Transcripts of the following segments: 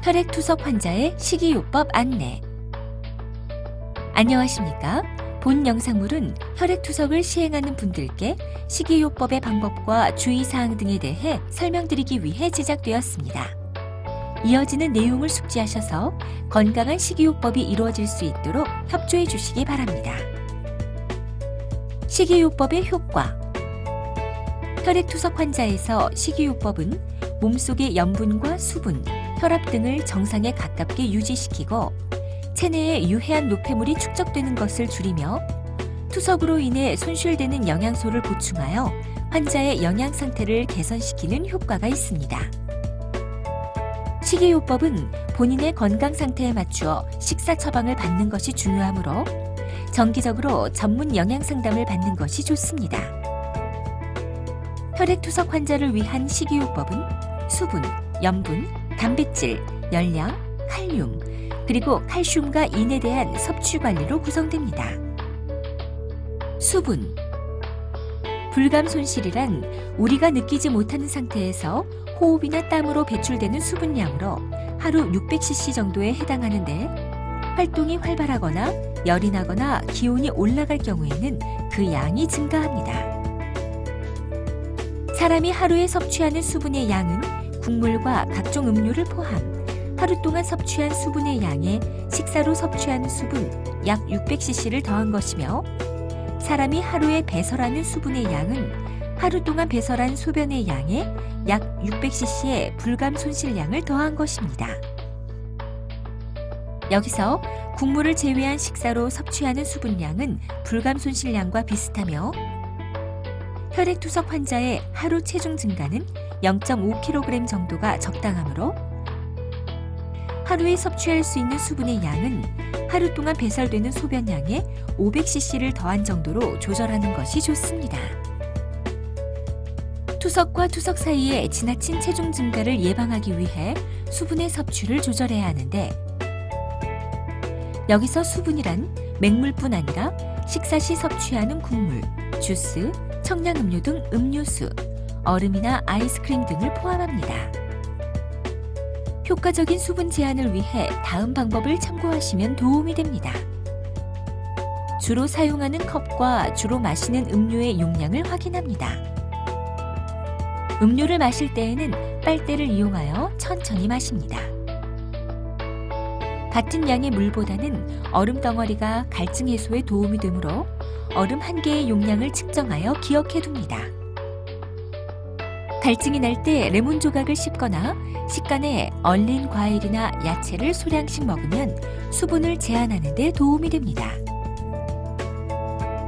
혈액투석 환자의 식이요법 안내. 안녕하십니까? 본 영상물은 혈액투석을 시행하는 분들께 식이요법의 방법과 주의사항 등에 대해 설명드리기 위해 제작되었습니다. 이어지는 내용을 숙지하셔서 건강한 식이요법이 이루어질 수 있도록 협조해 주시기 바랍니다. 식이요법의 효과. 혈액투석 환자에서 식이요법은 몸속의 염분과 수분, 혈압 등을 정상에 가깝게 유지시키고 체내에 유해한 노폐물이 축적되는 것을 줄이며 투석으로 인해 손실되는 영양소를 보충하여 환자의 영양 상태를 개선시키는 효과가 있습니다. 식이요법은 본인의 건강 상태에 맞추어 식사 처방을 받는 것이 중요하므로 정기적으로 전문 영양 상담을 받는 것이 좋습니다. 혈액투석 환자를 위한 식이요법은 수분, 염분, 단백질, 열량, 칼륨, 그리고 칼슘과 인에 대한 섭취 관리로 구성됩니다. 수분. 불감 손실이란 우리가 느끼지 못하는 상태에서 호흡이나 땀으로 배출되는 수분량으로 하루 600cc 정도에 해당하는데 활동이 활발하거나 열이 나거나 기온이 올라갈 경우에는 그 양이 증가합니다. 사람이 하루에 섭취하는 수분의 양은 국물과 각종 음료를 포함 하루 동안 섭취한 수분의 양에 식사로 섭취하는 수분 약 600cc를 더한 것이며 사람이 하루에 배설하는 수분의 양은 하루 동안 배설한 소변의 양에 약 600cc의 불감 손실량을 더한 것입니다. 여기서 국물을 제외한 식사로 섭취하는 수분량은 불감 손실량과 비슷하며 혈액투석 환자의 하루 체중 증가는 0.5kg 정도가 적당하므로 하루에 섭취할 수 있는 수분의 양은 하루 동안 배설되는 소변량에 500cc를 더한 정도로 조절하는 것이 좋습니다. 투석과 투석 사이에 지나친 체중 증가를 예방하기 위해 수분의 섭취를 조절해야 하는데 여기서 수분이란 맹물뿐 아니라 식사 시 섭취하는 국물, 주스, 청량음료 등 음료수, 얼음이나 아이스크림 등을 포함합니다. 효과적인 수분 제한을 위해 다음 방법을 참고하시면 도움이 됩니다. 주로 사용하는 컵과 주로 마시는 음료의 용량을 확인합니다. 음료를 마실 때에는 빨대를 이용하여 천천히 마십니다. 같은 양의 물보다는 얼음 덩어리가 갈증 해소에 도움이 되므로 얼음 1개의 용량을 측정하여 기억해둡니다. 갈증이 날 때 레몬 조각을 씹거나 식간에 얼린 과일이나 야채를 소량씩 먹으면 수분을 제한하는 데 도움이 됩니다.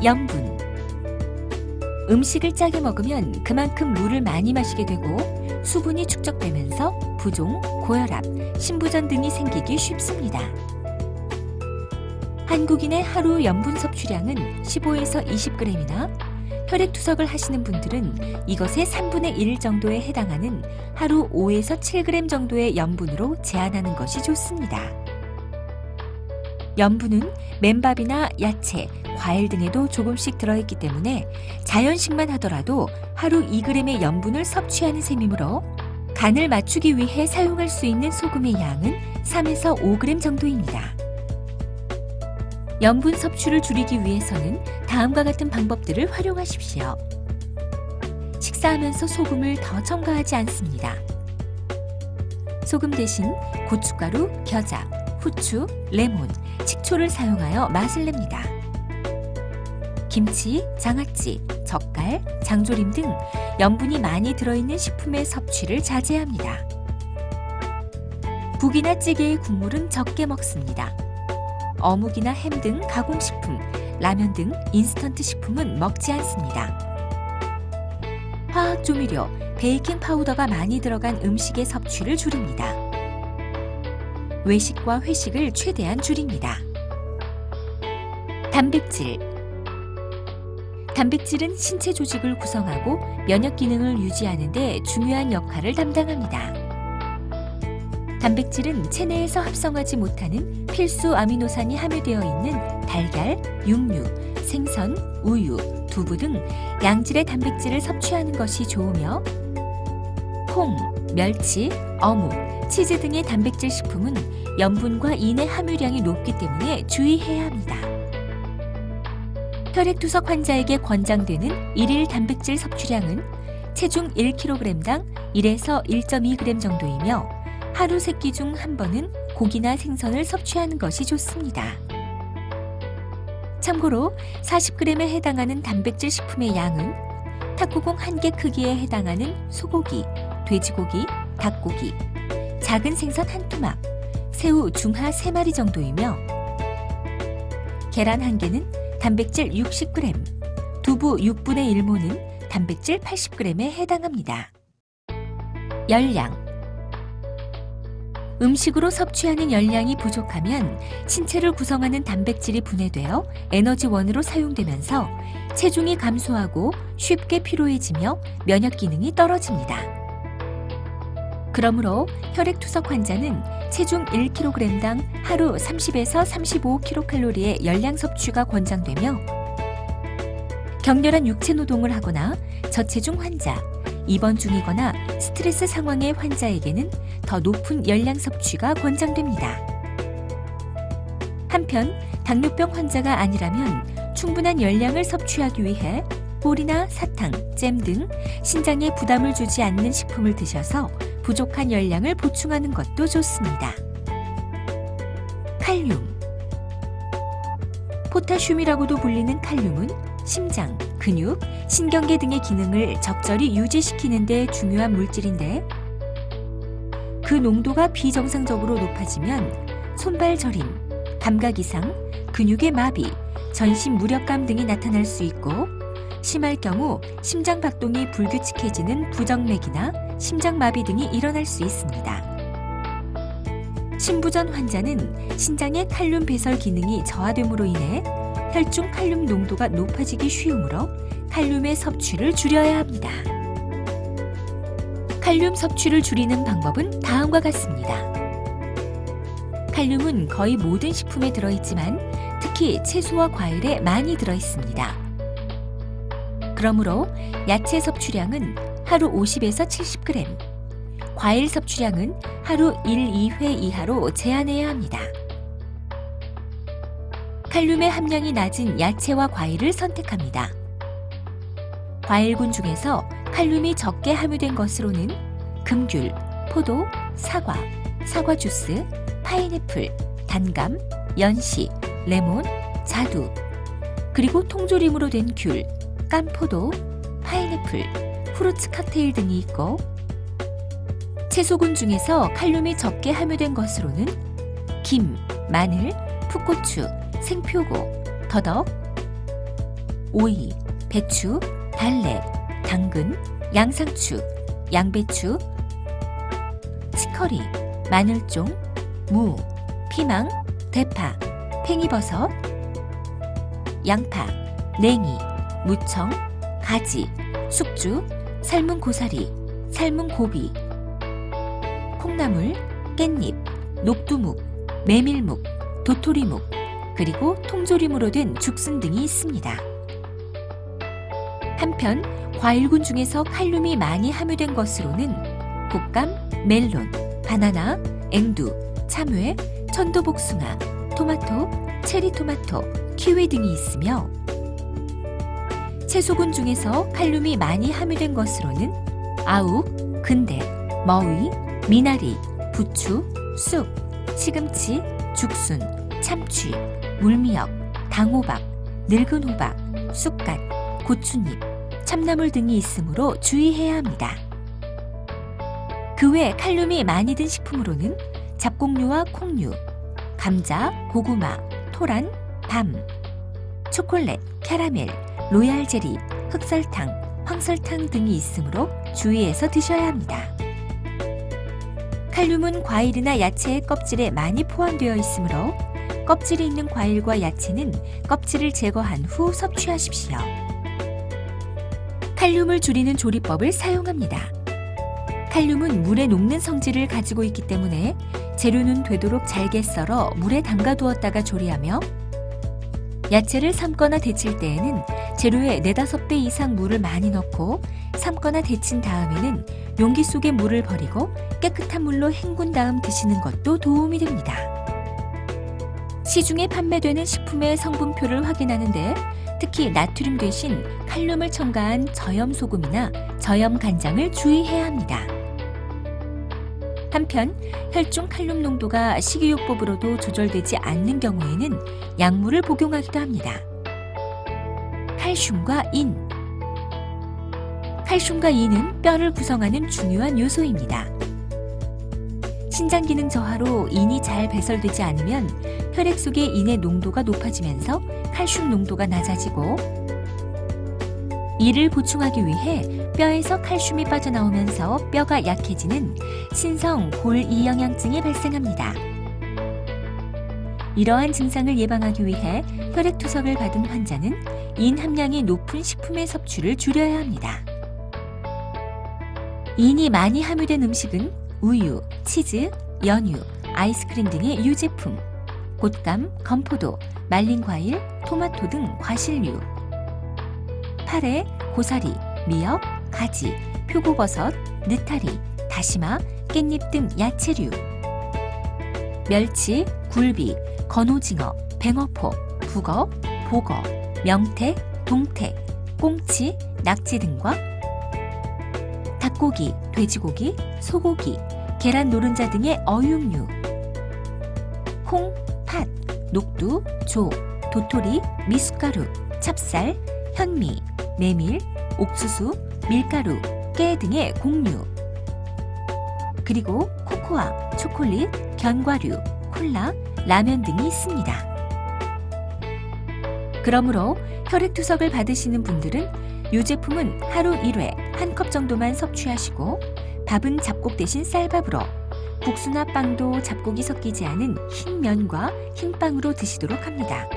염분. 음식을 짜게 먹으면 그만큼 물을 많이 마시게 되고 수분이 축적되면서 부종, 고혈압, 신부전 등이 생기기 쉽습니다. 한국인의 하루 염분 섭취량은 15에서 20g이나 혈액투석을 하시는 분들은 이것의 3분의 1 정도에 해당하는 하루 5에서 7g 정도의 염분으로 제한하는 것이 좋습니다. 염분은 맨밥이나 야채, 과일 등에도 조금씩 들어있기 때문에 자연식만 하더라도 하루 2g의 염분을 섭취하는 셈이므로 간을 맞추기 위해 사용할 수 있는 소금의 양은 3에서 5g 정도입니다. 염분 섭취를 줄이기 위해서는 다음과 같은 방법들을 활용하십시오. 식사하면서 소금을 더 첨가하지 않습니다. 소금 대신 고춧가루, 겨자, 후추, 레몬, 식초를 사용하여 맛을 냅니다. 김치, 장아찌, 젓갈, 장조림 등 염분이 많이 들어있는 식품의 섭취를 자제합니다. 국이나 찌개의 국물은 적게 먹습니다. 어묵이나 햄 등 가공식품, 라면 등 인스턴트 식품은 먹지 않습니다. 화학조미료, 베이킹 파우더가 많이 들어간 음식의 섭취를 줄입니다. 외식과 회식을 최대한 줄입니다. 단백질. 단백질은 신체 조직을 구성하고 면역 기능을 유지하는 데 중요한 역할을 담당합니다. 단백질은 체내에서 합성하지 못하는 필수 아미노산이 함유되어 있는 달걀, 육류, 생선, 우유, 두부 등 양질의 단백질을 섭취하는 것이 좋으며 콩, 멸치, 어묵, 치즈 등의 단백질 식품은 염분과 인의 함유량이 높기 때문에 주의해야 합니다. 혈액투석 환자에게 권장되는 일일 단백질 섭취량은 체중 1kg당 1에서 1.2g 정도이며 하루 3끼 중 한 번은 고기나 생선을 섭취하는 것이 좋습니다. 참고로 40g에 해당하는 단백질 식품의 양은 탁구공 1개 크기에 해당하는 소고기, 돼지고기, 닭고기, 작은 생선 1토막, 새우 중하 3마리 정도이며 계란 1개는 단백질 60g, 두부 6분의 1모는 단백질 80g에 해당합니다. 열량. 음식으로 섭취하는 열량이 부족하면 신체를 구성하는 단백질이 분해되어 에너지원으로 사용되면서 체중이 감소하고 쉽게 피로해지며 면역 기능이 떨어집니다. 그러므로 혈액투석 환자는 체중 1kg당 하루 30에서 35kcal의 열량 섭취가 권장되며 격렬한 육체 노동을 하거나 저체중 환자, 입원 중이거나 스트레스 상황의 환자에게는 더 높은 열량 섭취가 권장됩니다. 한편 당뇨병 환자가 아니라면 충분한 열량을 섭취하기 위해 꿀이나 사탕, 잼 등 신장에 부담을 주지 않는 식품을 드셔서 부족한 열량을 보충하는 것도 좋습니다. 칼륨. 포타슘이라고도 불리는 칼륨은 심장, 근육, 신경계 등의 기능을 적절히 유지시키는 데 중요한 물질인데 그 농도가 비정상적으로 높아지면 손발 저림, 감각 이상, 근육의 마비, 전신 무력감 등이 나타날 수 있고 심할 경우 심장 박동이 불규칙해지는 부정맥이나 심장마비 등이 일어날 수 있습니다. 신부전 환자는 신장의 칼륨 배설 기능이 저하됨으로 인해 혈중 칼륨 농도가 높아지기 쉬우므로 칼륨의 섭취를 줄여야 합니다. 칼륨 섭취를 줄이는 방법은 다음과 같습니다. 칼륨은 거의 모든 식품에 들어있지만 특히 채소와 과일에 많이 들어있습니다. 그러므로 야채 섭취량은 하루 50에서 70g, 과일 섭취량은 하루 1, 2회 이하로 제한해야 합니다. 칼륨의 함량이 낮은 야채와 과일을 선택합니다. 과일군 중에서 칼륨이 적게 함유된 것으로는 금귤, 포도, 사과, 사과 주스, 파인애플, 단감, 연시, 레몬, 자두, 그리고 통조림으로 된 귤, 깐포도, 파인애플, 후르츠 칵테일 등이 있고 채소군 중에서 칼륨이 적게 함유된 것으로는 김, 마늘, 풋고추, 생표고, 더덕, 오이, 배추, 달래, 당근, 양상추, 양배추, 치커리, 마늘종, 무, 피망, 대파, 팽이버섯, 양파, 냉이, 무청, 가지, 숙주, 삶은 고사리, 삶은 고비, 콩나물, 깻잎, 녹두묵, 메밀묵, 도토리묵, 그리고 통조림으로 된 죽순 등이 있습니다. 한편 과일군 중에서 칼륨이 많이 함유된 것으로는 곶감, 멜론, 바나나, 앵두, 참외, 천도복숭아, 토마토, 체리토마토, 키위 등이 있으며 채소군 중에서 칼륨이 많이 함유된 것으로는 아욱, 근대, 머위, 미나리, 부추, 쑥, 시금치, 죽순, 참치, 물미역, 당호박, 늙은 호박, 쑥갓, 고추잎, 참나물 등이 있으므로 주의해야 합니다. 그 외 칼륨이 많이 든 식품으로는 잡곡류와 콩류, 감자, 고구마, 토란, 밤, 초콜릿, 캐러멜, 로얄젤리, 흑설탕, 황설탕 등이 있으므로 주의해서 드셔야 합니다. 칼륨은 과일이나 야채의 껍질에 많이 포함되어 있으므로 껍질이 있는 과일과 야채는 껍질을 제거한 후 섭취하십시오. 칼륨을 줄이는 조리법을 사용합니다. 칼륨은 물에 녹는 성질을 가지고 있기 때문에 재료는 되도록 잘게 썰어 물에 담가두었다가 조리하며 야채를 삶거나 데칠 때에는 재료에 4-5배 이상 물을 많이 넣고 삶거나 데친 다음에는 용기 속에 물을 버리고 깨끗한 물로 헹군 다음 드시는 것도 도움이 됩니다. 시중에 판매되는 식품의 성분표를 확인하는데 특히 나트륨 대신 칼륨을 첨가한 저염 소금이나 저염 간장을 주의해야 합니다. 한편 혈중 칼륨 농도가 식이요법으로도 조절되지 않는 경우에는 약물을 복용하기도 합니다. 칼슘과 인. 칼슘과 인은 뼈를 구성하는 중요한 요소입니다. 신장 기능 저하로 인이 잘 배설되지 않으면 혈액 속의 인의 농도가 높아지면서 칼슘 농도가 낮아지고, 이를 보충하기 위해 뼈에서 칼슘이 빠져나오면서 뼈가 약해지는 신성 골이영양증이 발생합니다. 이러한 증상을 예방하기 위해 혈액투석을 받은 환자는 인 함량이 높은 식품의 섭취를 줄여야 합니다. 인이 많이 함유된 음식은 우유, 치즈, 연유, 아이스크림 등의 유제품, 곶감, 건포도, 말린 과일, 토마토 등 과실류, 파래, 고사리, 미역, 가지, 표고버섯, 느타리, 다시마, 깻잎 등 야채류, 멸치, 굴비, 건오징어, 뱅어포, 북어, 보거, 명태, 동태, 꽁치, 낙지 등과 닭고기, 돼지고기, 소고기, 계란 노른자 등의 어육류, 콩, 팥, 녹두, 조, 도토리, 미숫가루, 찹쌀, 현미, 메밀, 옥수수, 밀가루, 깨 등의 곡류, 그리고 코코아, 초콜릿, 견과류, 콜라, 라면 등이 있습니다. 그러므로 혈액투석을 받으시는 분들은 유제품은 하루 1회 1컵 정도만 섭취하시고, 밥은 잡곡 대신 쌀밥으로, 국수나 빵도 잡곡이 섞이지 않은 흰 면과 흰 빵으로 드시도록 합니다.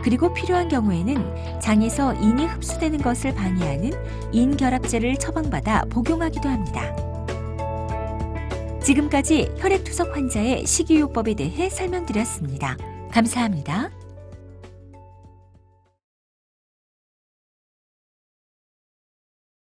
그리고 필요한 경우에는 장에서 인이 흡수되는 것을 방해하는 인결합제를 처방받아 복용하기도 합니다. 지금까지 혈액투석 환자의 식이요법에 대해 설명드렸습니다. 감사합니다.